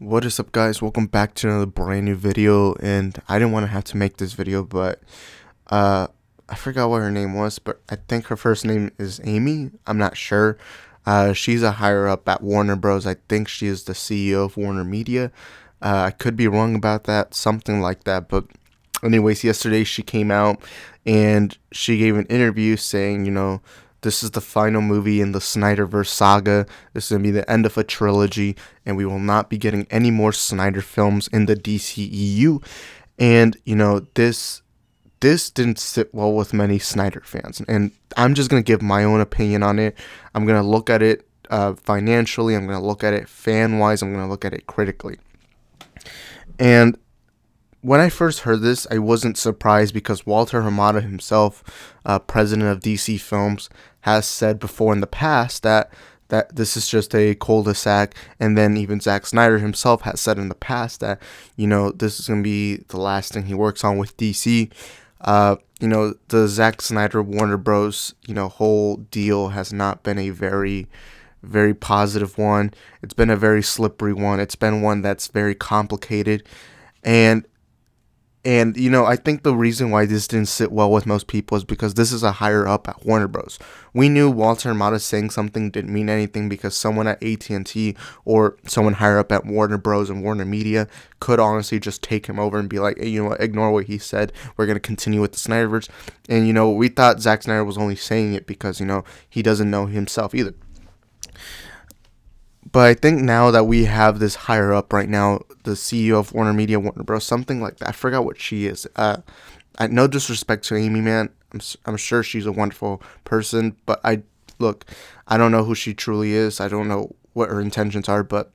What is up, guys? Welcome back to another brand new video. And I didn't want to have to make this video, but I forgot what her name was, but I think her first name is Amy. I'm not sure. She's a higher up at Warner Bros. I think she is the CEO of Warner Media. I could be wrong about that, something like that. But anyways, yesterday she came out and she gave an interview saying, this is the final movie in the Snyderverse saga. This is going to be the end of a trilogy, and we will not be getting any more Snyder films in the DCEU. And, this didn't sit well with many Snyder fans. And I'm just going to give my own opinion on it. I'm going to look at it financially. I'm going to look at it fan-wise. I'm going to look at it critically. And when I first heard this, I wasn't surprised because Walter Hamada himself, president of DC Films, has said before in the past that this is just a cul-de-sac, and then even Zack Snyder himself has said in the past that, this is going to be the last thing he works on with DC. The Zack Snyder Warner Bros. Whole deal has not been a very, very positive one. It's been a very slippery one. It's been one that's very complicated, and I think the reason why this didn't sit well with most people is because this is a higher up at Warner Bros. We knew Walter Hamada saying something didn't mean anything because someone at AT&T or someone higher up at Warner Bros. And Warner Media could honestly just take him over and be like, hey, ignore what he said. We're going to continue with the Snyderverse. And, we thought Zack Snyder was only saying it because, he doesn't know himself either. But I think now that we have this higher up right now, the CEO of Warner Media, Warner Bros., something like that. I forgot what she is. No disrespect to Amy, man. I'm sure she's a wonderful person, but I don't know who she truly is. I don't know what her intentions are, but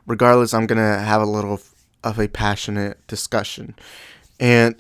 regardless, I'm gonna have a little of a passionate discussion. And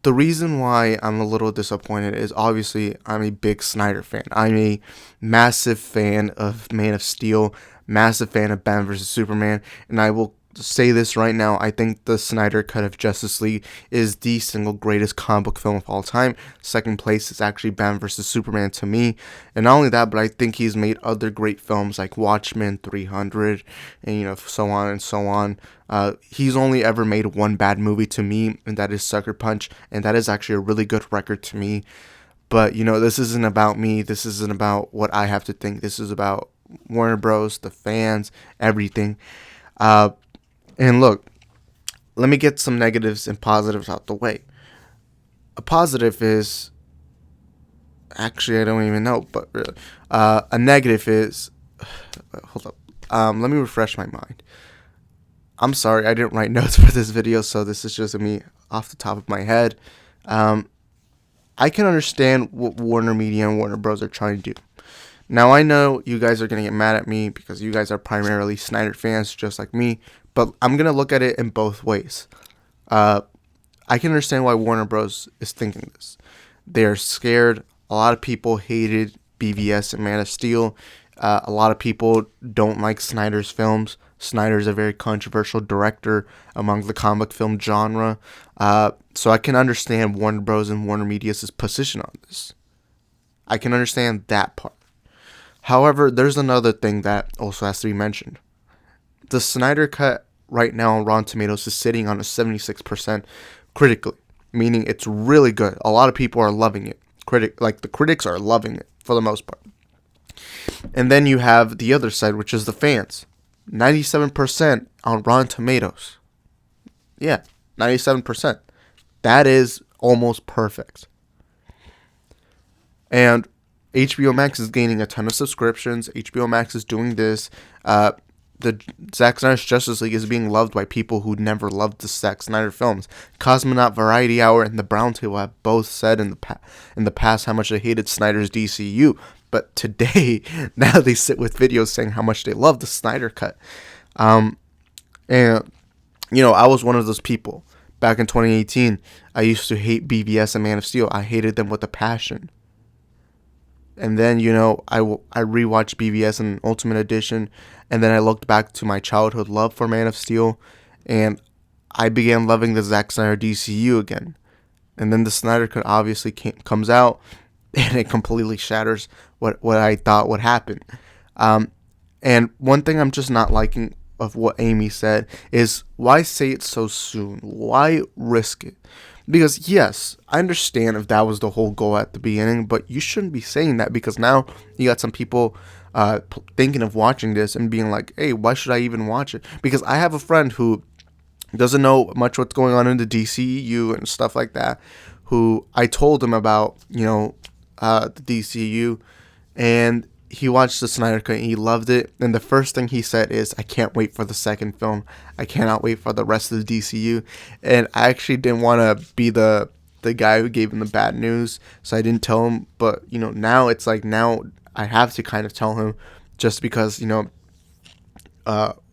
the reason why I'm a little disappointed is obviously I'm a big Snyder fan. I'm a massive fan of Man of Steel, massive fan of Batman vs. Superman, and I will say this right now. I think the Snyder Cut of Justice League is the single greatest comic book film of all time. Second place is actually Batman vs. Superman to me. And not only that, but I think he's made other great films like Watchmen, 300, and so on and so on. He's only ever made one bad movie to me, and that is Sucker Punch, and that is actually a really good record to me. But, this isn't about me. This isn't about what I have to think. This is about Warner Bros., the fans, everything. And look, let me get some negatives and positives out the way. A positive is, actually, I don't even know, but really, a negative is, hold up, let me refresh my mind. I'm sorry, I didn't write notes for this video, so this is just me off the top of my head. I can understand what Warner Media and Warner Bros. Are trying to do. Now, I know you guys are going to get mad at me because you guys are primarily Snyder fans just like me, but I'm going to look at it in both ways. I can understand why Warner Bros. Is thinking this. They're scared. A lot of people hated BVS and Man of Steel. A lot of people don't like Snyder's films. Snyder's a very controversial director among the comic film genre. So I can understand Warner Bros. And Warner Media's position on this. I can understand that part. However, there's another thing that also has to be mentioned. The Snyder Cut right now on Rotten Tomatoes is sitting on a 76% critically, meaning it's really good. A lot of people are loving it. The critics are loving it for the most part. And then you have the other side, which is the fans. 97% on Rotten Tomatoes. Yeah, 97%. That is almost perfect. And HBO Max is gaining a ton of subscriptions. HBO Max is doing this. The Zack Snyder's Justice League is being loved by people who never loved the Zack Snyder films. Cosmonaut, Variety Hour, and The Brown Table have both said in the past how much they hated Snyder's DCU. But today, now they sit with videos saying how much they love the Snyder Cut. I was one of those people. Back in 2018, I used to hate BVS and Man of Steel. I hated them with a passion. And then, I rewatched BVS and Ultimate Edition, and then I looked back to my childhood love for Man of Steel, and I began loving the Zack Snyder DCU again. And then the Snyder Cut obviously comes out, and it completely shatters what I thought would happen. And one thing I'm just not liking of what Amy said is, why say it so soon? Why risk it? Because yes, I understand if that was the whole goal at the beginning, but you shouldn't be saying that, because now you got some people thinking of watching this and being like, hey, why should I even watch it? Because I have a friend who doesn't know much what's going on in the DCEU and stuff like that, who I told him about, the DCEU, and he watched the Snyder Cut and he loved it. And the first thing he said is, I can't wait for the second film. I cannot wait for the rest of the DCU. And I actually didn't want to be the guy who gave him the bad news, so I didn't tell him. But, now it's like, now I have to kind of tell him, just because,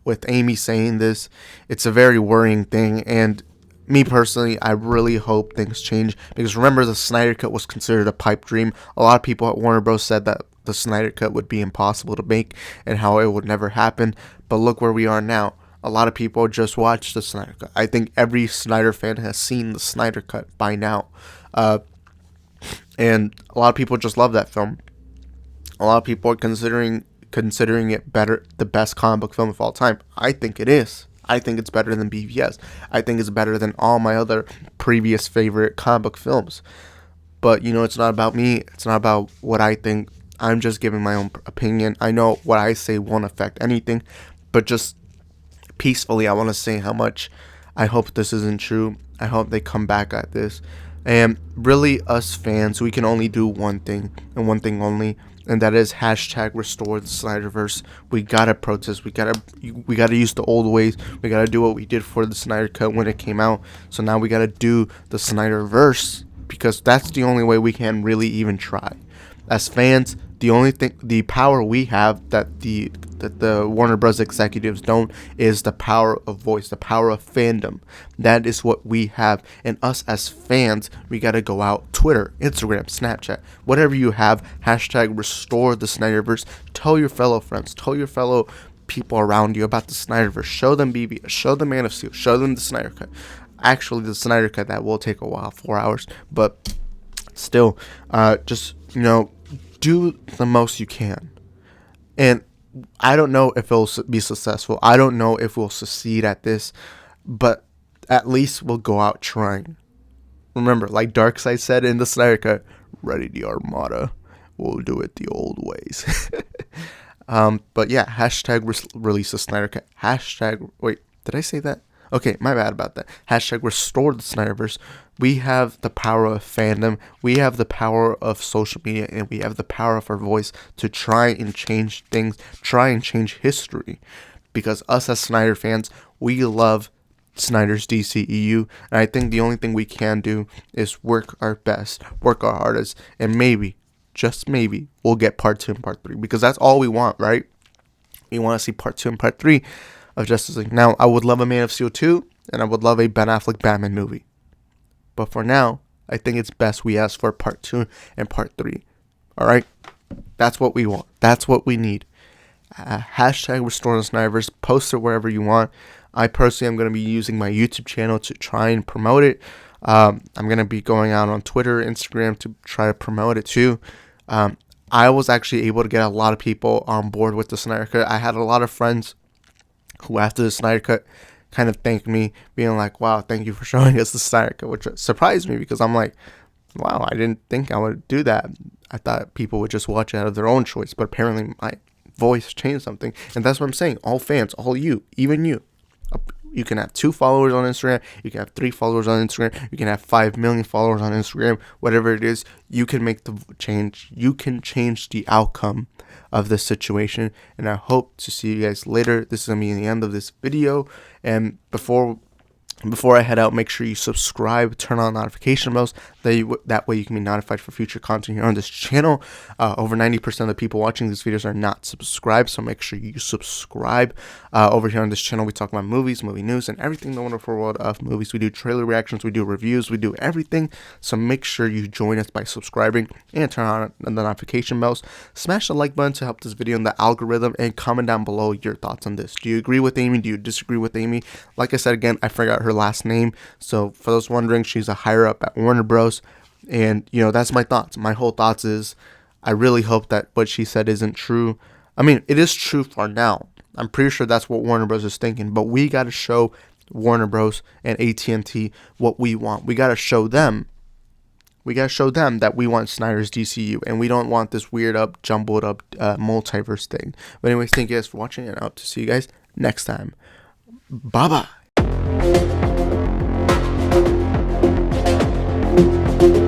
with Amy saying this, it's a very worrying thing. And me personally, I really hope things change, because remember, the Snyder Cut was considered a pipe dream. A lot of people at Warner Bros. Said that the Snyder Cut would be impossible to make and how it would never happen. But look where we are now. A lot of people just watched the Snyder Cut. I think every Snyder fan has seen the Snyder Cut by now. And a lot of people just love that film. A lot of people are considering it better, the best comic book film of all time. I think it is. I think it's better than BVS. I think it's better than all my other previous favorite comic book films. But, it's not about me. It's not about what I think. I'm just giving my own opinion. I know what I say won't affect anything, but just peacefully, I want to say how much I hope this isn't true. I hope they come back at this. And really, us fans, we can only do one thing, and one thing only, and that is hashtag restore the Snyderverse. We gotta protest. We gotta use the old ways. We gotta do what we did for the Snyder Cut when it came out. So now we gotta do the Snyderverse, because that's the only way we can really even try. As fans, the power we have that the Warner Bros. Executives don't is the power of voice, the power of fandom. That is what we have. And us as fans, we gotta go out, Twitter, Instagram, Snapchat, whatever you have, hashtag restore the Snyderverse. Tell your fellow friends, tell your fellow people around you about the Snyderverse. Show them BB, show them Man of Steel, show them the Snyder Cut. Actually, the Snyder Cut, that will take a while, 4 hours, but still, just, do the most you can. And I don't know if it'll be successful. I don't know if we'll succeed at this, but at least we'll go out trying. Remember, like Darkseid said in the Snyder Cut, ready the Armada. We'll do it the old ways. But yeah, hashtag release the Snyder Cut. Hashtag, wait, did I say that? Okay, my bad about that. Hashtag restore the Snyderverse. We have the power of fandom. We have the power of social media, and we have the power of our voice to try and change things, try and change history. Because us as Snyder fans, we love Snyder's DCEU, and I think the only thing we can do is work our best, work our hardest, and maybe, just maybe, we'll get part 2 and part 3. Because that's all we want, right? We want to see part 2 and part 3 of Justice League. Now, I would love a Man of Steel 2, and I would love a Ben Affleck Batman movie. But for now, I think it's best we ask for part 2 and part 3. Alright? That's what we want. That's what we need. Hashtag restore the Snyderverse. Post it wherever you want. I personally am going to be using my YouTube channel to try and promote it. I'm going to be going out on Twitter, Instagram to try to promote it too. I was actually able to get a lot of people on board with the Snyder Cut. I had a lot of friends who, after the Snyder Cut, kind of thanked me, being like, wow, thank you for showing us the Snyder Cut, which surprised me, because I'm like, wow, I didn't think I would do that. I thought people would just watch it out of their own choice, but apparently my voice changed something, and that's what I'm saying. All fans, all you, even you. You can have 2 followers on Instagram, you can have 3 followers on Instagram, you can have 5 million followers on Instagram, whatever it is, you can make the change. You can change the outcome of this situation, and I hope to see you guys later. This is going to be the end of this video, and before I head out, make sure you subscribe, turn on notification bells, that way you can be notified for future content here on this channel. Over 90% of the people watching these videos are not subscribed, so make sure you subscribe. Over here on this channel, we talk about movies, movie news, and everything in the wonderful world of movies. We do trailer reactions, we do reviews, we do everything, so make sure you join us by subscribing and turn on the notification bells. Smash the like button to help this video in the algorithm, and comment down below your thoughts on this. Do you agree with Amy? Do you disagree with Amy? Like I said again, I forgot her last name, so for those wondering, she's a higher up at Warner Bros. And that's my thoughts. My whole thoughts is, I really hope that what she said isn't true. I mean, it is true for now. I'm pretty sure that's what Warner Bros. Is thinking. But we got to show Warner Bros. And AT&T what we want. We got to show them. We got to show them that we want Snyder's DCU. And we don't want this weird up, jumbled up multiverse thing. But anyways, thank you guys for watching. And I hope to see you guys next time. Bye-bye.